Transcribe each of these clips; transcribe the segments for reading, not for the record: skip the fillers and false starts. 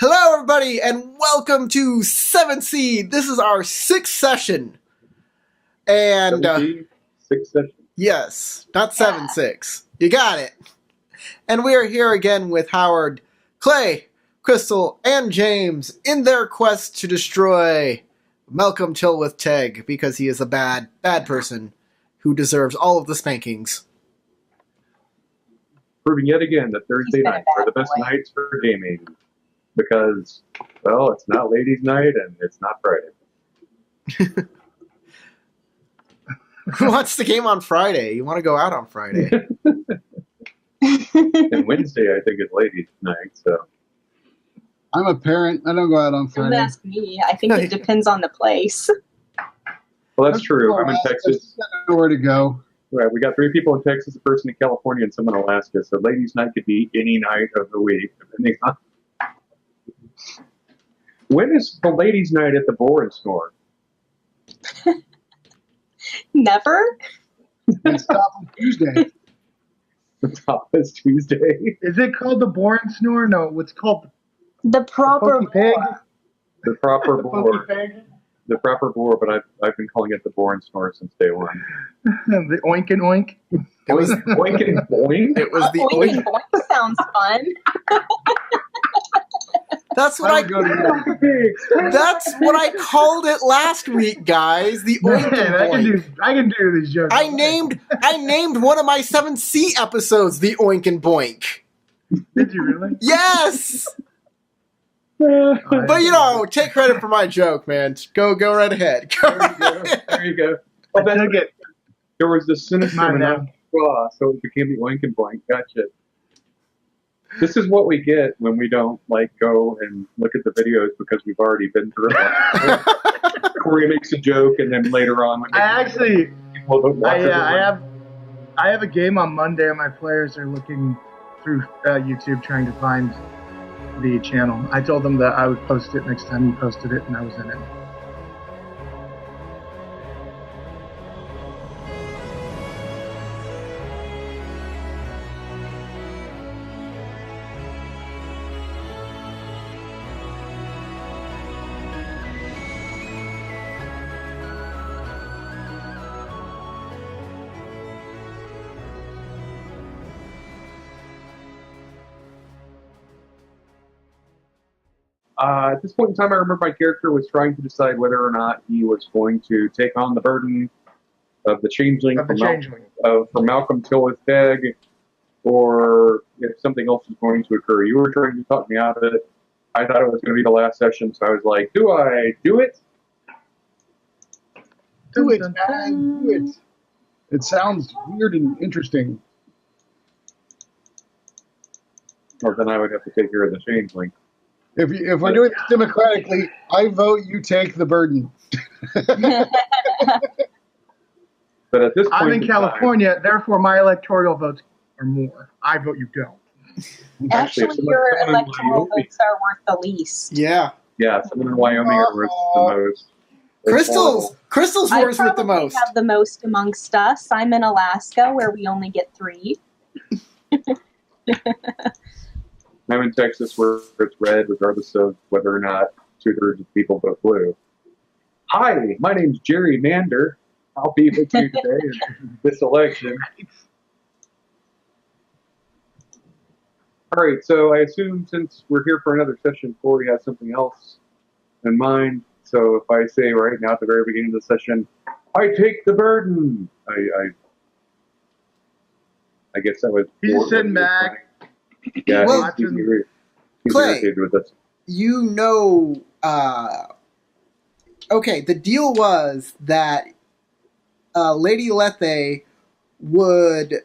Hello, everybody, and welcome to 7 Seed. This is our sixth session. And, sixth session? Yes, not 7-6. You got it. And we are here again with Howard, Clay, Crystal, and James in their quest to destroy Malcolm Tilwith Tegg because he is a bad person who deserves all of the spankings. Proving yet again that Thursday nights are the best nights for gaming. Because, well, it's not ladies' night and it's not Friday. Who wants to game on Friday? You want to go out on Friday. And Wednesday, I think, is ladies' night, so. I'm a parent. I don't go out on Friday. Don't ask me. I think it depends on the place. Well, that's true. I'm in Texas. I don't know where to go. Right, we got 3 people in Texas, a person in California, and someone in Alaska. So ladies' night could be any night of the week, depending on. When is the ladies' night at the Bore and Snore? Never? It's Top on Tuesday. The top is Tuesday. Is it called the Bore and Snore? No, it's called The proper Pokey Pig. Bore. The proper the Bore. Pokey Pig. The proper Bore, but I've been calling it the Bore and Snore since day one. The Oink and Oink. It was Oink and boink? It was the Oink and oink. Boink sounds fun. That's what I would go to That's what I called it last week, guys. The oink Man, and boink. I can do these jokes. I named one of my 7C episodes the Oink and Boink. Did you really? Yes! Oh, But you know, take credit for my joke, man. Go right ahead. Go right ahead. There you go. I Oh, that's took it. There was the sinister Mine now. and so it became the Oink and Boink. Gotcha. This is what we get when we don't go and look at the videos because we've already been through it. Corey makes a joke, and then later on, when I actually, people don't watch it, I have a game on Monday, and my players are looking through YouTube trying to find the channel. I told them that I would post it next time you posted it, and I was in it. At this point in time, I remember my character was trying to decide whether or not he was going to take on the burden of the changeling Of the changeling. from Malcolm Tilwith Tegg, or if something else was going to occur. You were trying to talk me out of it. I thought it was going to be the last session, so I was like, do I do it? Do it, man. Do it. It sounds weird and interesting. Or then I would have to take care of the changeling. If we're doing this democratically, I vote you take the burden. But at this point I'm in time- California, therefore my electoral votes are more. I vote you don't. Actually, Actually, if your someone in electoral Wyoming- votes are worth the least. Yeah. Yeah, someone in Wyoming are worth the most. It's horrible. Crystal's I worth with the probably most. have the most amongst us. I'm in Alaska, where we only get 3. I'm in Texas where it's red, regardless of whether or not 2/3 of people vote blue. Hi, my name's Jerry Mander. I'll be with you today in this election. All right, so I assume since we're here for another session, Corey has something else in mind. So if I say right now at the very beginning of the session, I take the burden, I guess that was. He's just sitting back. Yeah, Well, he's Clay, irritated with us. You know, okay, the deal was that Lady Lethe would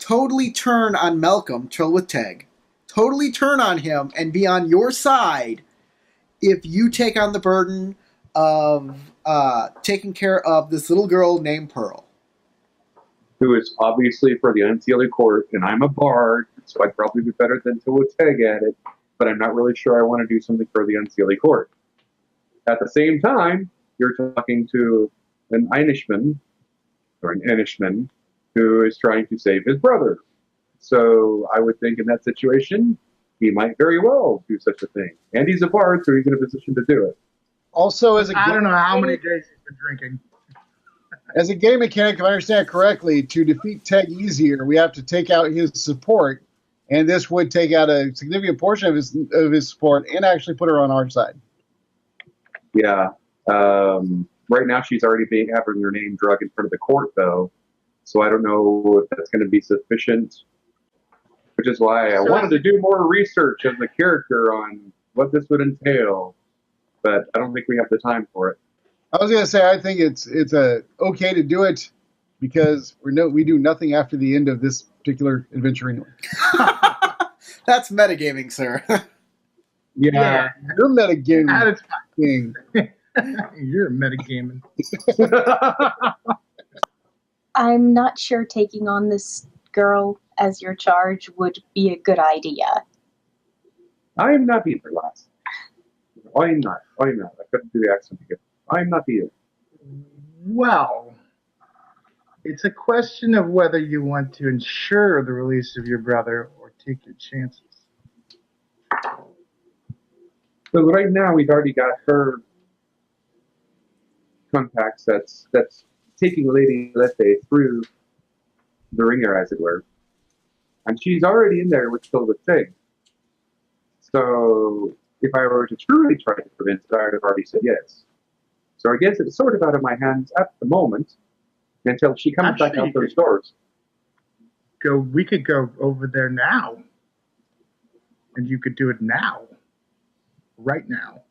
totally turn on Malcolm Tilwith Tegg, totally turn on him and be on your side if you take on the burden of taking care of this little girl named Pearl. Who is obviously for the unsealy court, and I'm a bard, so I'd probably be better than Tilwith Tegg at it, but I'm not really sure I want to do something for the unsealy court. At the same time, you're talking to an Einishman, or an Enishman, who is trying to save his brother. So I would think in that situation, he might very well do such a thing. And he's a bard, so he's in a position to do it. Also, as a I don't know how many days he's been drinking. As a game mechanic, if I understand correctly, to defeat Teg easier, we have to take out his support, and this would take out a significant portion of his support and actually put her on our side. Yeah. Right now, she's already having her name drug in front of the court, though. So I don't know if that's going to be sufficient. Which is why I wanted to do more research of the character on what this would entail, but I don't think we have the time for it. I was going to say I think it's okay to do it because we do nothing after the end of this particular adventure anyway. That's metagaming, sir. Yeah. You're metagaming. That is King. You're metagaming. I'm not sure taking on this girl as your charge would be a good idea. I'm not either, lass. I'm not. I couldn't do the accent again. I'm not either. Well, it's a question of whether you want to ensure the release of your brother or take your chances. So right now we've already got her contacts that's taking Lady Lethe through the ringer, as it were. And she's already in there with Teg. So if I were to truly try to prevent it, I would have already said yes. So I guess it's sort of out of my hands at the moment until she comes back out those doors. We could go over there now. And you could do it now. Right now.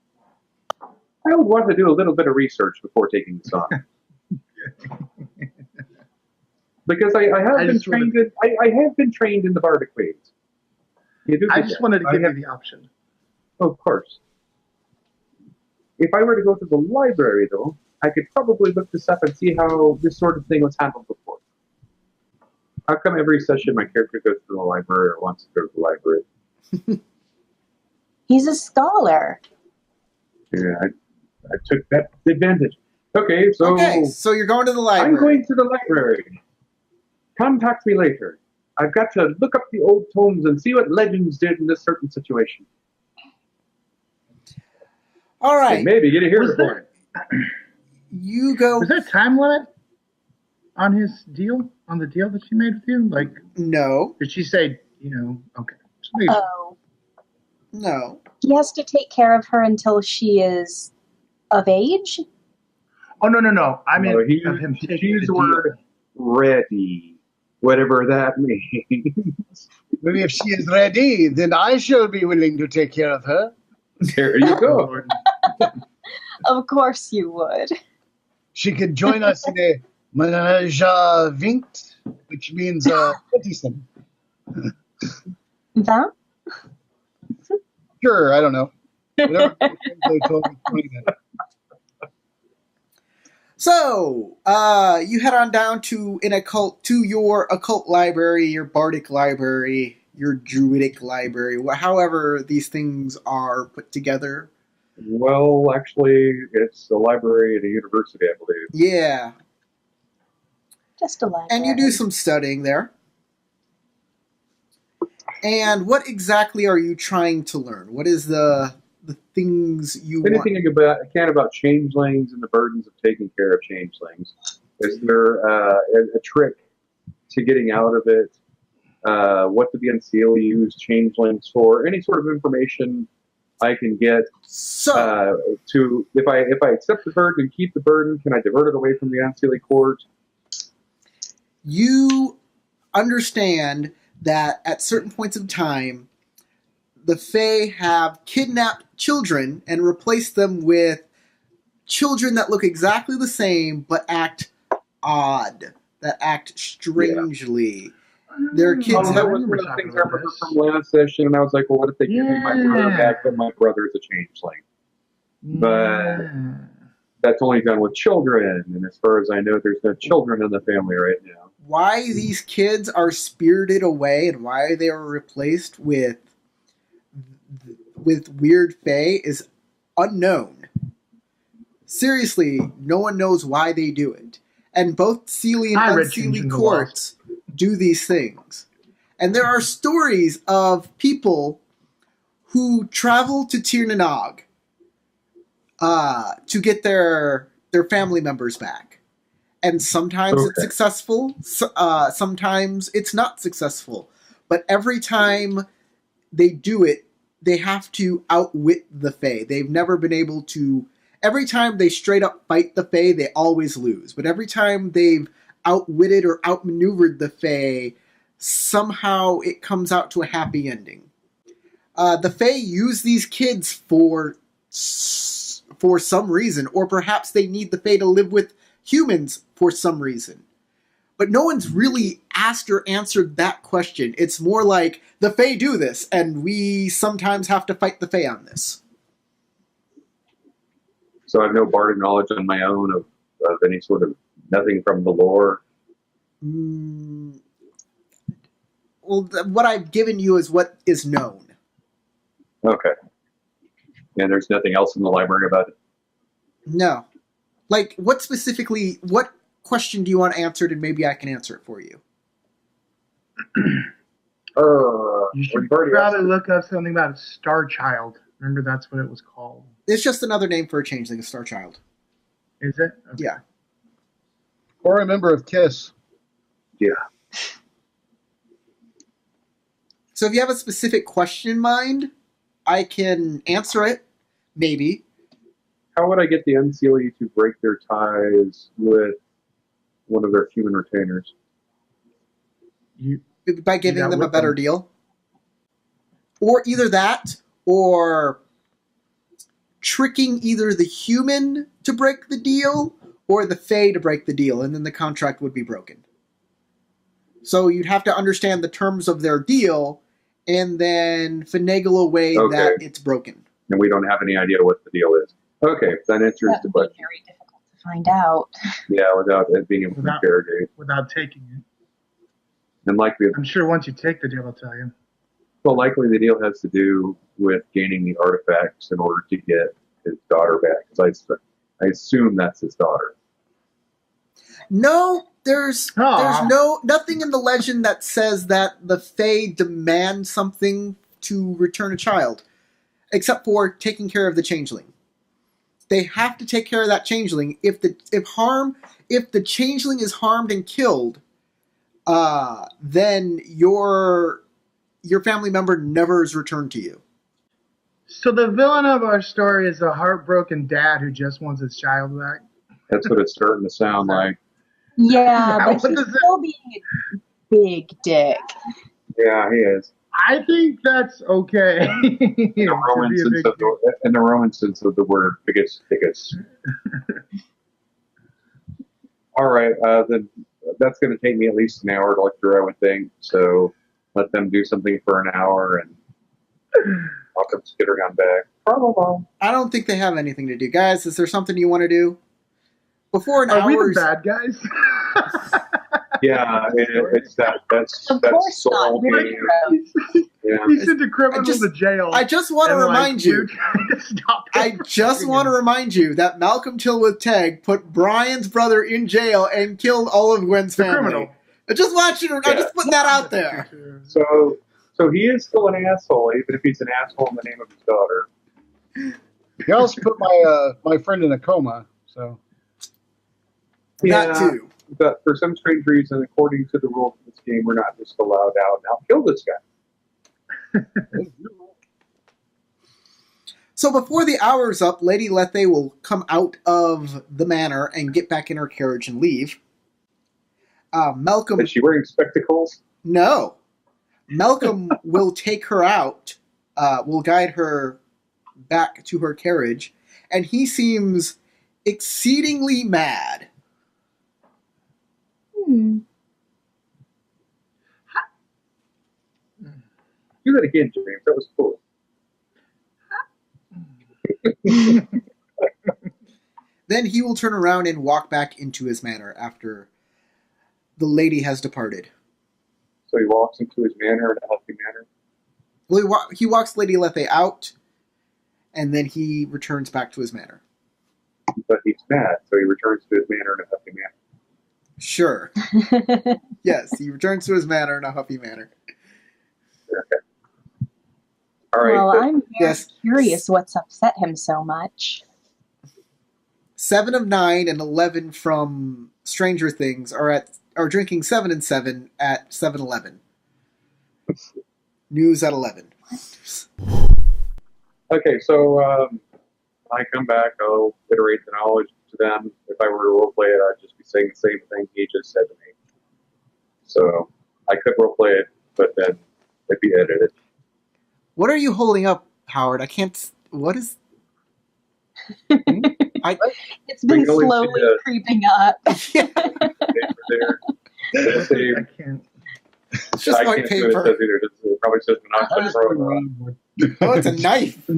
I would want to do a little bit of research before taking this on. Because I have been trained in the bardic ways. I just wanted to give you the option. Of course. If I were to go to the library, though, I could probably look this up and see how this sort of thing was handled before. How come every session my character goes to the library or wants to go to the library? He's a scholar. Yeah, I took that advantage. Okay, so you're going to the library. I'm going to the library. Contact me later. I've got to look up the old tomes and see what legends did in this certain situation. All right. And maybe get a hero for it. You go. Was there a time limit on his deal? On the deal that she made with you? Like, no. Did she say, okay. Oh. No. He has to take care of her until she is of age? Oh, no. I mean, she's the word ready. Whatever that means. Maybe if she is ready, then I shall be willing to take care of her. There you go. Of course you would. She could join us in a menage a vingt, which means citizen. That? Sure, I don't know. Whatever they told me. So, you head on down to your occult library, your bardic library, your druidic library, however these things are put together. Well, actually, it's a library at a university, I believe. Yeah. Just a library. And you do some studying there. And what exactly are you trying to learn? What is the things you want? Anything I can about changelings and the burdens of taking care of changelings. Is there a trick to getting out of it? What do the Unseelie use changelings for? Any sort of information I can get to if I accept the burden and keep the burden, can I divert it away from the Unseelie court? You understand that at certain points of time, the Fae have kidnapped children and replaced them with children that look exactly the same but act odd, that act strangely. Yeah. Their kids that was one of the things I remember from last session, and I was like, well, what if they give me my brother back, but my brother is a changeling? But that's only done with children, and as far as I know, there's no children in the family right now. Why these kids are spirited away and why they are replaced with weird fae is unknown. Seriously, no one knows why they do it. And both Seelie and Unseelie courts do these things. And there are stories of people who travel to Tir na Nog to get their family members back. And sometimes it's successful, sometimes it's not successful. But every time they do it, they have to outwit the Fae. They've never been able to... Every time they straight up fight the Fae, they always lose. But every time they've outwitted or outmaneuvered the Fae, somehow it comes out to a happy ending. The Fae use these kids for some reason, or perhaps they need the Fae to live with humans for some reason. But no one's really asked or answered that question. It's more like, the Fae do this, and we sometimes have to fight the Fae on this. So I have no bardic knowledge on my own of any sort of nothing from the lore. Well, what I've given you is what is known. Okay. And there's nothing else in the library about it? No. Like, what question do you want answered, and maybe I can answer it for you? You should probably look up something about a Star Child. Remember, that's what it was called. It's just another name for a changeling, a Star Child. Is it? Okay. Yeah. Or a member of KISS. Yeah. So if you have a specific question in mind, I can answer it, maybe. How would I get the Unseelie to break their ties with one of their human retainers? By giving them a better deal. Or either that, or tricking either the human to break the deal, or the Fae to break the deal, and then the contract would be broken. So you'd have to understand the terms of their deal, and then finagle a way that it's broken. And we don't have any idea what the deal is. Okay, that answers the question. Very difficult to find out. Yeah, without it being able to interrogate. Without taking it. And likely, I'm sure once you take the deal, I'll tell you. Well, likely the deal has to do with gaining the artifacts in order to get his daughter back. Because I assume that's his daughter. No, there's nothing in the legend that says that the Fae demand something to return a child, except for taking care of the changeling. They have to take care of that changeling. If the changeling is harmed and killed, then your family member never is returned to you. So the villain of our story is a heartbroken dad who just wants his child back. That's what it's starting to sound like. Yeah, but he's still being a big dick. Yeah, he is. I think that's okay. In the Roman sense of the word, biggest. All right, then that's going to take me at least an hour to look through, I would think. So let them do something for an hour, and I'll come skittering on back. Probably. I don't think they have anything to do, guys. Is there something you want to do before an hour? Are we the bad guys? Yeah, it's that's soul game. Yeah. He sent a criminal to jail. I just want to remind you. I just want to remind you that Malcolm Tilwith Tegg put Brian's brother in jail and killed all of Gwen's family. Criminal. I just want you to. I'm just putting that out there. So he is still an asshole, even if he's an asshole in the name of his daughter. He also put my friend in a coma. So that too. But for some strange reason, according to the rules of this game, we're not just allowed out. Now kill this guy. So before the hour's up, Lady Lethe will come out of the manor and get back in her carriage and leave. Malcolm... Is she wearing spectacles? No. Malcolm will take her out, will guide her back to her carriage, and he seems exceedingly mad. Do that again, James. That was cool. Then he will turn around and walk back into his manor after the lady has departed. So he walks into his manor in a healthy manner? Well, he walks Lady Lethe out, and then he returns back to his manor. But he's mad, so he returns to his manor in a healthy manner. Sure. Yes, he returns to his manor in a huffy manner. Okay. All right. Well, so- I'm very Yes. curious what's upset him so much. 7 of 9 and 11 from Stranger Things are drinking 7 and 7 at 7-Eleven. News at 11. Okay, so when I come back, I'll iterate the knowledge to them. If I were to roleplay it, I'd just be saying the same thing he just said to me. So I could roleplay it, but then it'd be edited. What are you holding up, Howard? I can't. What is? It's been We can only see slowly the- creeping up. Paper there. Let's see. I can't. It's just I white can't see what it paper. says either. It probably says monoxide. Oh, it's a knife.